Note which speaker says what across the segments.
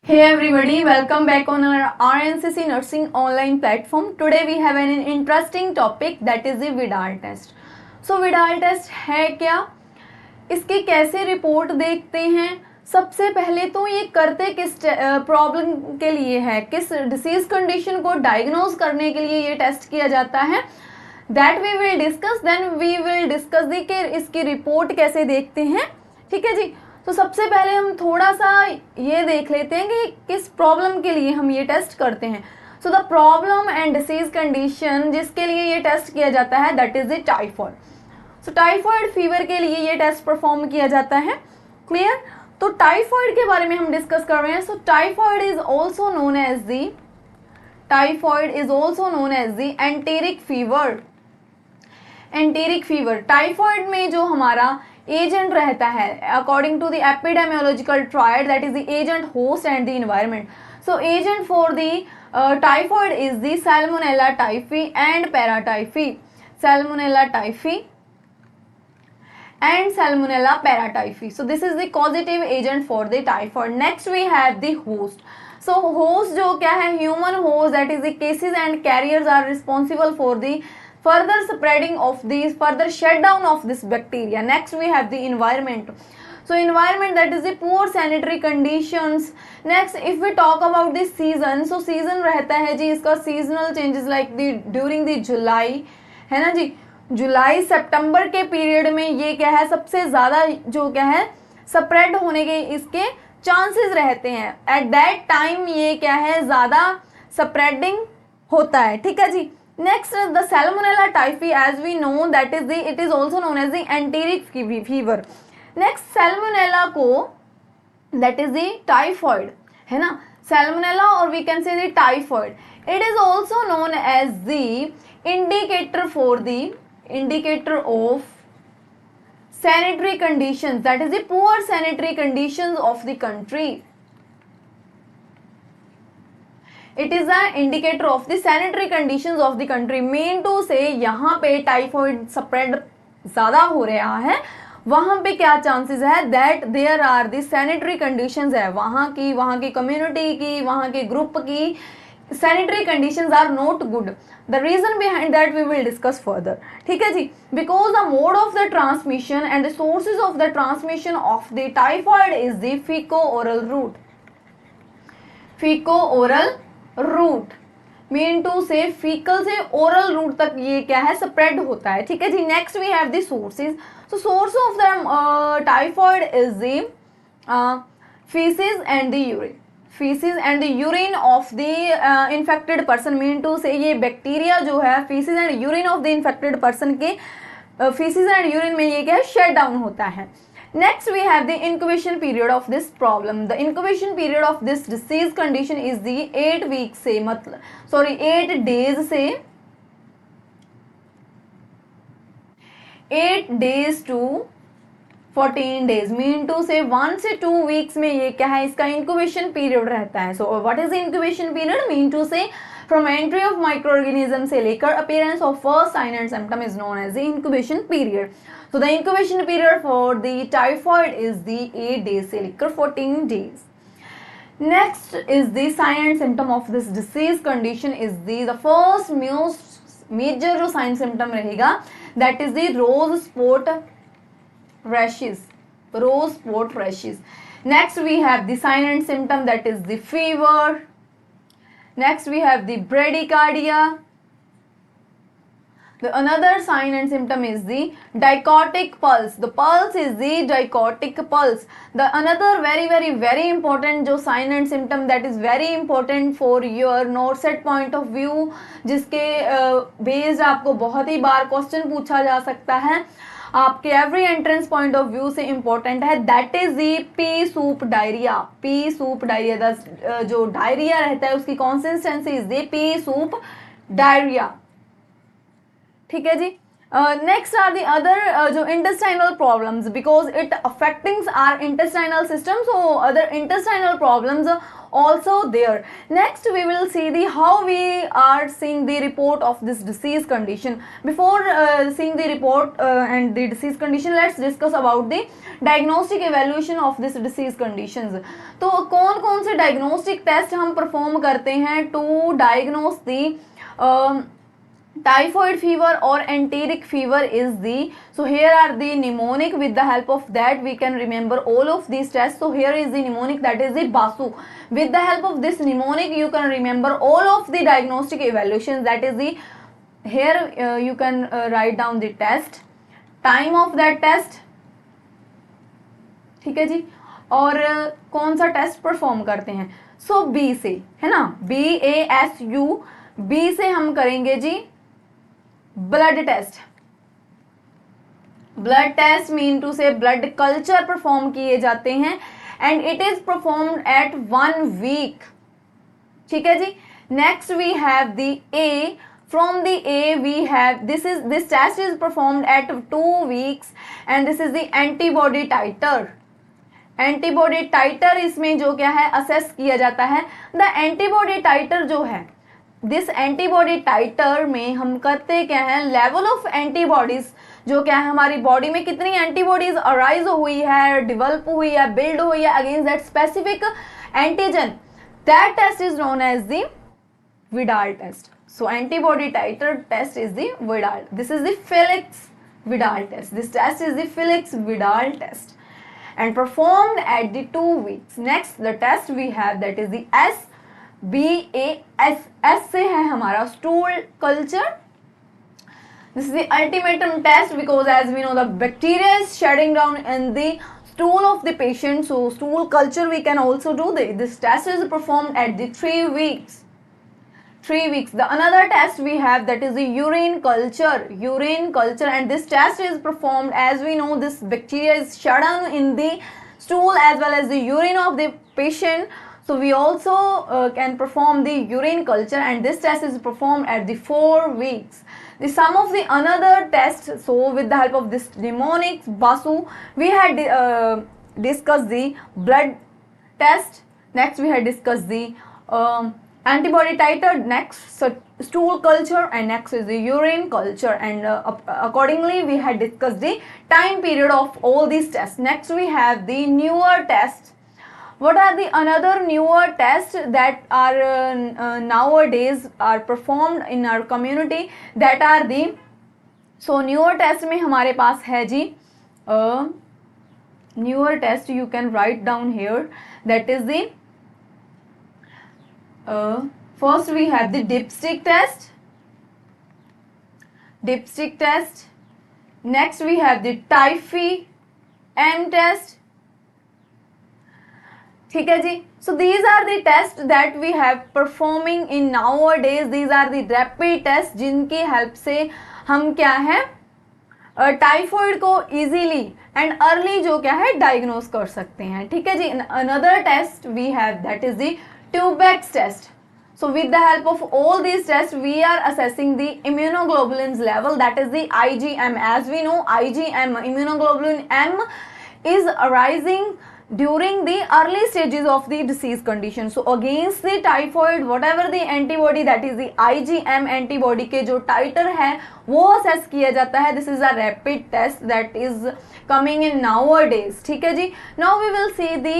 Speaker 1: Hey everybody, welcome back on our RNCC Nursing online platform. Today we have an interesting topic that is the Vidal test. So Vidal test है क्या, इसकी कैसे report देखते हैं? सबसे पहले तो ये करते किस प्रॉब्लम के लिए है, किस डिसीज कंडीशन को डायग्नोज करने के लिए ये टेस्ट किया जाता है, that we will discuss. Then we will discuss the कि इसकी रिपोर्ट कैसे देखते हैं. ठीक है जी. तो सबसे पहले हम थोड़ा सा ये देख लेते हैं कि किस प्रॉब्लम के लिए हम ये टेस्ट करते हैं. So the problem and disease condition जिसके लिए ये टेस्ट किया जाता है that is the typhoid. So typhoid fever के लिए ये टेस्ट परफॉर्म किया जाता है. क्लियर. तो टाइफॉइड के बारे में हम डिस्कस कर रहे हैं. So typhoid is also known as the enteric fever. Enteric fever typhoid में जो हमारा एजेंट रहता है according to the epidemiological triad, that is the agent, host and the environment. So agent for the typhoid is the Salmonella typhi and paratyphi. Salmonella typhi and Salmonella paratyphi. So this is the causative agent for the typhoid. Next we have the host. So host जो क्या है, human host, that is the cases and carriers are responsible for the further spreading of these, further shutdown of this bacteria. Next we have the environment. So environment, that is the poor sanitary conditions. Next if we talk about the season, so season रहता है जी इसका seasonal changes like the during the July, है ना जी, जुलाई सितंबर के period में ये क्या है सबसे ज़्यादा जो क्या है स्प्रेड होने के इसके चांसेस रहते हैं. एट दैट टाइम ये क्या है ज़्यादा स्प्रेडिंग होता है. ठीक है जी. Next the Salmonella typhi, as we know that is the, it is also known as the enteric fever. Next Salmonella को, दैट इज द टाइफॉइड, है ना, सैल्मोनेला और we can say the typhoid. It is also known as the indicator of sanitary conditions, that is the poor sanitary conditions of the country. It is an indicator of the sanitary conditions of the country. Mean to say यहाँ पे typhoid spread ज़्यादा हो रहा है, वहाँ पे क्या chances है, that there are the sanitary conditions है, वहाँ की कम्युनिटी की, वहाँ के ग्रुप की sanitary conditions are not good. The reason behind that we will discuss further. ठीक है जी. Because the mode of the transmission and the sources of the transmission of the typhoid is the fecal-oral route. Fecal-oral route mean to say fecal से oral route तक ये क्या है spread होता है. ठीक है जी. Next we have the sources. So source of the typhoid is the feces and the urine. Feces and urine of the infected person. Mean to say ये बैक्टीरिया जो है feces and urine of the infected person के feces and urine में ये क्या है shut down होता है. Next we have the incubation period of this problem. The incubation period of this disease condition is the 8 week से, मतलब 8 days से 8 days to 14 days. Mean to से 1 से 2 वीक्स में ये क्या है इसका इंक्यूबेशन पीरियड रहता है. So what is the incubation period? Mean to say from entry of micro organism से लेकर appearance of first sign and symptom is known as the incubation period. So the incubation period for the typhoid is the 8 days से लेकर 14 days. Next is the sign and symptom of this disease condition is the first major जो sign symptom रहेगा that is the rose spot rashes. Rose spot rashes. Next we have the sign and symptom, that is the fever. Next we have the bradycardia. The another sign and symptom is the dichotic pulse. The pulse is the dichotic pulse. The another very important जो sign and symptom that is very important for your NORCET point of view, जिसके based आपको बहुत ही बार question पूछा जा सकता है, आपके every entrance point of view से इंपॉर्टेंट है, that is the P soup diarrhoea. P soup diarrhoea, जो डायरिया रहता है उसकी consistency is the P soup diarrhoea. ठीक है जी. Next are the other जो intestinal problems, because it affecting our intestinal system, so other intestinal problems are also there. Next we will see the how we are seeing the report of this disease condition. Before seeing the report and the disease condition, let's discuss about the diagnostic evaluation of this disease conditions. तो कौन कौन से diagnostic test हम perform करते हैं to diagnose the typhoid fever or enteric fever is the, so here are the mnemonic. With the help of that we can remember all of these tests. So here is the mnemonic, that is the BASU. With the help of this mnemonic you can remember all of the diagnostic evaluations, that is the, here you can write down the test, time of that test, ठीक है जी, और कौन सा test perform करते हैं. सो B से है ना, BASU, बी से हम करेंगे जी blood test. Blood test mean to say blood culture perform किए जाते हैं and it is performed at 1 week. ठीक है जी. Next we have the A. From the A we have, this test is performed at 2 weeks and this is the antibody titer. Antibody titer इसमें जो क्या है असेस किया जाता है. द एंटीबॉडी टाइटर जो है, दिस एंटीबॉडी टाइटर में हम करते क्या है, लेवल ऑफ एंटीबॉडीज जो क्या है हमारी बॉडी में कितनी एंटीबॉडीज अराइज हुई है, डेवलप हुई है, बिल्ड हुई है against that specific antigen, that test is known as the Widal test. So antibody titer test is the Vidal. This is the Felix Vidal test. This test is the Felix Vidal test and performed at the 2 weeks. Next the test we have, that is the SBAS. S से है हमारा stool culture. This is the ultimatum test because as we know the bacteria is shutting down in the stool of the patient. So stool culture we can also do. This test is performed at the 3 weeks. 3 weeks. The another test we have, that is the urine culture, and this test is performed, as we know this bacteria is shut down in the stool as well as the urine of the patient, so we also can perform the urine culture and this test is performed at the 4 weeks. The some of the another tests, so with the help of this mnemonic BASU we had discussed the blood test. Next we had discussed the antibody titer, next stool culture, and next is the urine culture, and accordingly we had discussed the time period of all these tests. Next we have the newer tests. What are the another newer tests that are nowadays are performed in our community, that are the, so newer test में हमारे पास है जी newer test you can write down here, that is the first we have the dipstick test. Next we have the Typhi M test. ठीक है जी. So these are the tests that we have performing in nowadays. These are the rapid tests जिनकी help से हम क्या है typhoid को easily and early जो क्या है डायग्नोज कर सकते हैं. ठीक है जी. Another test we have, that is the Tubex test. So with the help of all these tests we are assessing the immunoglobulins level, that is the IgM. As we know IgM, immunoglobulin M, is arising during the early stages of the disease condition. So against the typhoid whatever the antibody, that is the IgM antibody के जो titer है वो assess किया जाता है. This is a rapid test that is coming in nowadays. ठीक है जी. Now we will see the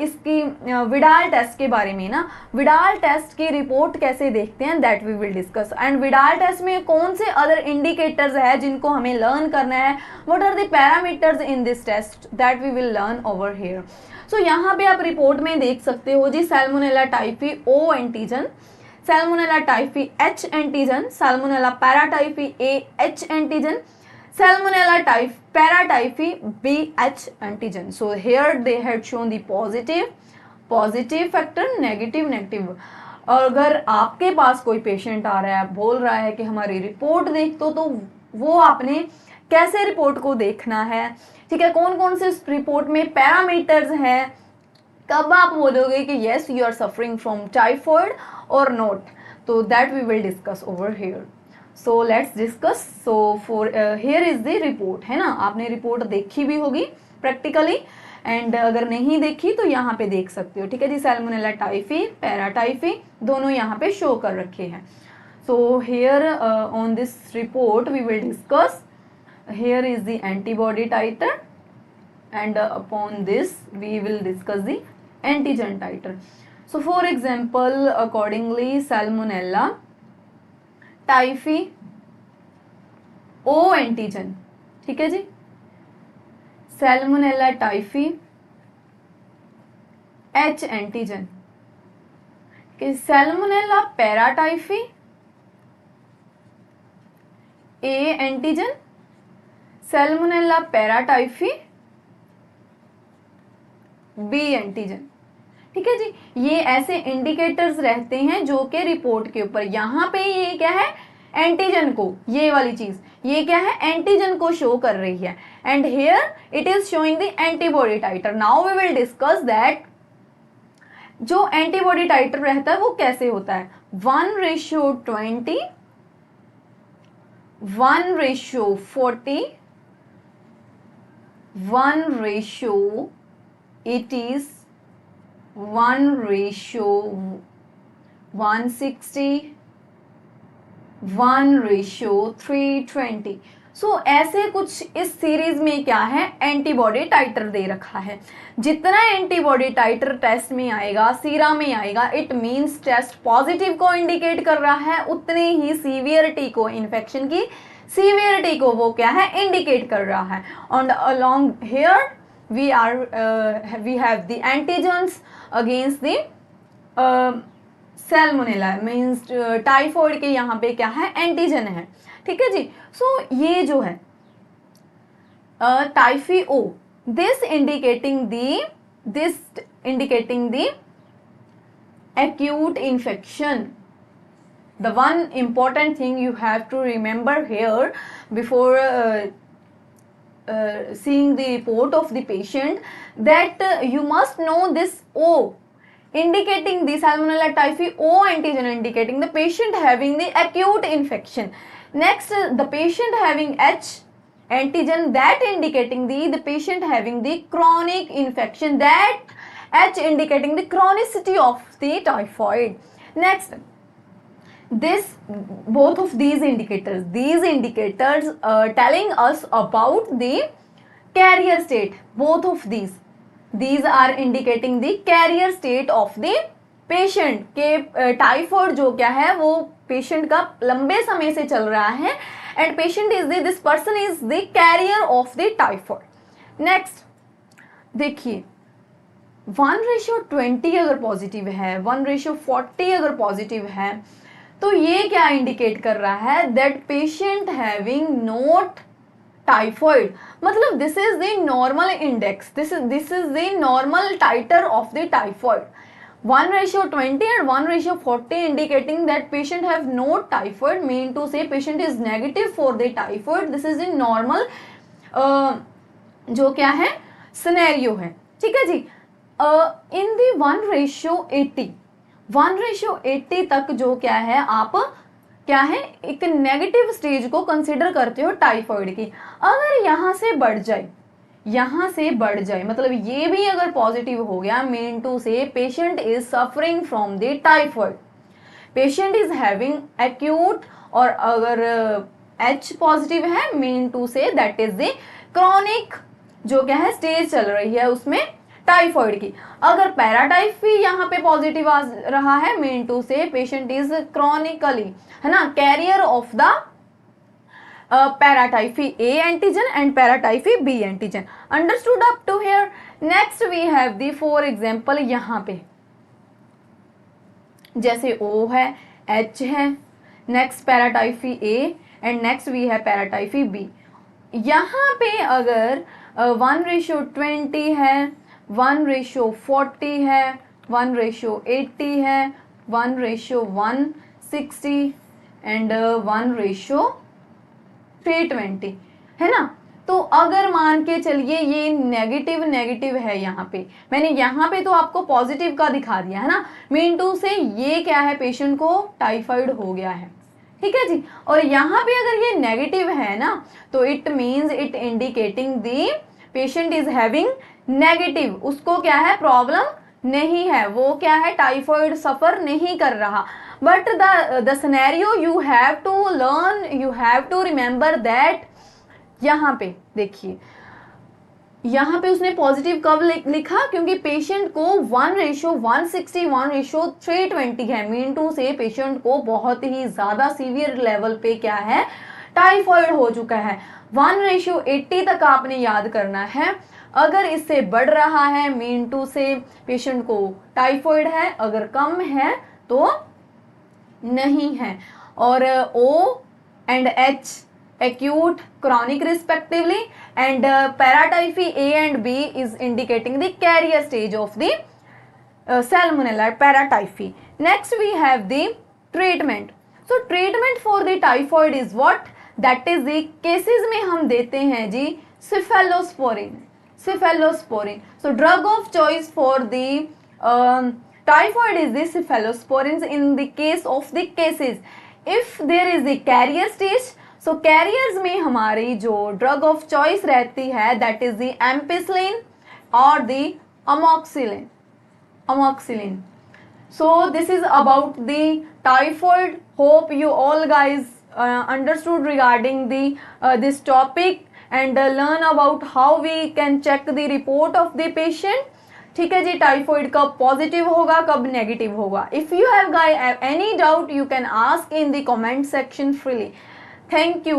Speaker 1: इसकी विडाल टेस्ट के बारे में ना, विडाल टेस्ट की रिपोर्ट कैसे देखते हैं that we will discuss. And Widal test में कौन से अदर इंडिकेटर्स है जिनको हमें लर्न करना है, what are the parameters in this test that we will learn over here. सो यहाँ पे आप रिपोर्ट में देख सकते हो जी Salmonella typhi O antigen, Salmonella typhi H antigen, Salmonella paratyphi AH antigen, Salmonella paratyphi BH antigen. So here they had shown the positive factor, negative. और अगर आपके पास कोई पेशेंट आ रहा है बोल रहा है कि हमारी रिपोर्ट देख तो वो आपने कैसे रिपोर्ट को देखना है. ठीक है. कौन कौन से रिपोर्ट में पैरामीटर्स हैं, कब आप बोलोगे कि yes you are suffering from typhoid और नॉट, तो that we will discuss over here. So let's discuss. So for here is the report, है ना, आपने रिपोर्ट देखी भी होगी प्रैक्टिकली, एंड अगर नहीं देखी तो यहाँ पे देख सकते हो. ठीक है जी. सैल्मोनेला टाइफी, पैराटाइफी दोनों यहाँ पे शो कर रखे हैं. So here on this report we will discuss. Here is the antibody titer and upon this we will discuss the antigen titer. So for example, accordingly salmonella typhi O antigen, ठीक है जी. salmonella typhi H antigen. कि salmonella paratyphi A antigen, salmonella paratyphi B antigen. ठीक है जी. ये ऐसे indicators रहते हैं जो कि रिपोर्ट के ऊपर, यहाँ पे ये क्या है, एंटीजन को, ये वाली चीज ये क्या है, एंटीजन को शो कर रही है. And here it is showing the antibody titer. Now we will discuss that जो एंटीबॉडी टाइटर रहता है वो कैसे होता है. 1:20, 1:40, 1:80, 1:160, 1:320. सो ऐसे कुछ इस सीरीज में क्या है, एंटीबॉडी टाइटर दे रखा है. जितना एंटीबॉडी टाइटर टेस्ट में आएगा, सीरा में आएगा, इट मींस टेस्ट पॉजिटिव को इंडिकेट कर रहा है, उतने ही सीवियरिटी को, इन्फेक्शन की सीवियरिटी को वो क्या है, इंडिकेट कर रहा है. And along here we have the antigens against the salmonella, means typhoid के यहाँ पे क्या है, एंटीजन है. ठीक है जी. सो ये जो है typhi O, this indicating the acute infection. The one important thing you have to remember here before seeing the report of the patient, that you must know this O indicating the salmonella typhi, O antigen indicating the patient having the acute infection. Next, the patient having H antigen, that indicating the patient having the chronic infection, that H indicating the chronicity of the typhoid. Next, both of these indicators telling us about the carrier state. Both of these are indicating the carrier state of the patient के typhoid जो क्या है वो patient का लंबे समय से चल रहा है, and patient is this person is the carrier of the typhoid. Next देखिए, 1:20 अगर पॉजिटिव है, 1:40 अगर पॉजिटिव है, तो ये क्या इंडिकेट कर रहा है, that patient having not typhoid. मतलब this is the normal index, this is the normal titer of the typhoid. 1:20 and 1:40 indicating that patient have no typhoid, mean to say patient is negative for the typhoid. This is the normal जो क्या है, scenario है. ठीक है जी. इन दी 1:80, 1:80 तक जो क्या है, आप क्या है, एक नेगेटिव स्टेज को कंसिडर करते हो टाइफॉइड की. अगर यहाँ से बढ़ जाए, मतलब ये भी अगर पॉजिटिव हो गया, mean to say patient is suffering from the typhoid, patient is having acute, और अगर H पॉजिटिव है, mean to say that is the chronic जो क्या है, स्टेज चल रही है उसमें टाइफॉइड की. अगर पैराटाइफी यहाँ पे पॉजिटिव आ रहा है, mean to say patient is chronically, है ना, carrier of the paratyphy A antigen and paratyphy B antigen. Understood up to here? Next we have the, for example, यहाँ पे जैसे O है, H है, next paratyphy A and next we have paratyphy B. यहाँ पे अगर 1:20 है, 1:40 है, 1:80 है, 1:160 and 1:320 है ना. तो अगर मान के चलिए ये नेगेटिव है, यहाँ पे मैंने यहाँ पे तो आपको पॉजिटिव का दिखा दिया है ना, मीन टू से ये क्या है, पेशेंट को टाइफाइड हो गया है. ठीक है जी। और यहाँ पे अगर ये नेगेटिव है ना, तो it means it indicating the patient is having negative, उसको क्या है, प्रॉब्लम नहीं है, वो क्या है, टाइफॉइड सफर नहीं कर रहा। But the scenario you have to learn, you have to remember that, यहाँ पे देखिए, यहाँ पे उसने पॉजिटिव कब लिखा, क्योंकि पेशेंट को 1:160 1:320 है, मीन टू से पेशेंट को बहुत ही ज्यादा सीवियर लेवल पे क्या है, टाइफॉइड हो चुका है। 1:80 तक आपने याद करना है। अगर इससे बढ़ रहा है मीन टू से पेशेंट को टाइफॉइड है, अगर कम है तो नहीं है। और O and H acute chronic respectively, and paratyphy A and B is indicating the carrier stage of the salmonella paratyphy. Next we have the treatment. So treatment for the typhoid is what, that is the cases में हम देते हैं जी cephalosporin, cephalosporin. So drug of choice for the typhoid is the cephalosporins in the case of the cases. If there is the carrier stage, so carriers में हमारी जो drug of choice रहती है that is the ampicillin or the amoxicillin, amoxicillin. So this is about the typhoid. Hope you all guys understood regarding the this topic and learn about how we can check the report of the patient. ठीक है जी, typhoid कब positive होगा, कब negative होगा। If you have any doubt you can ask in the comment section freely. Thank you.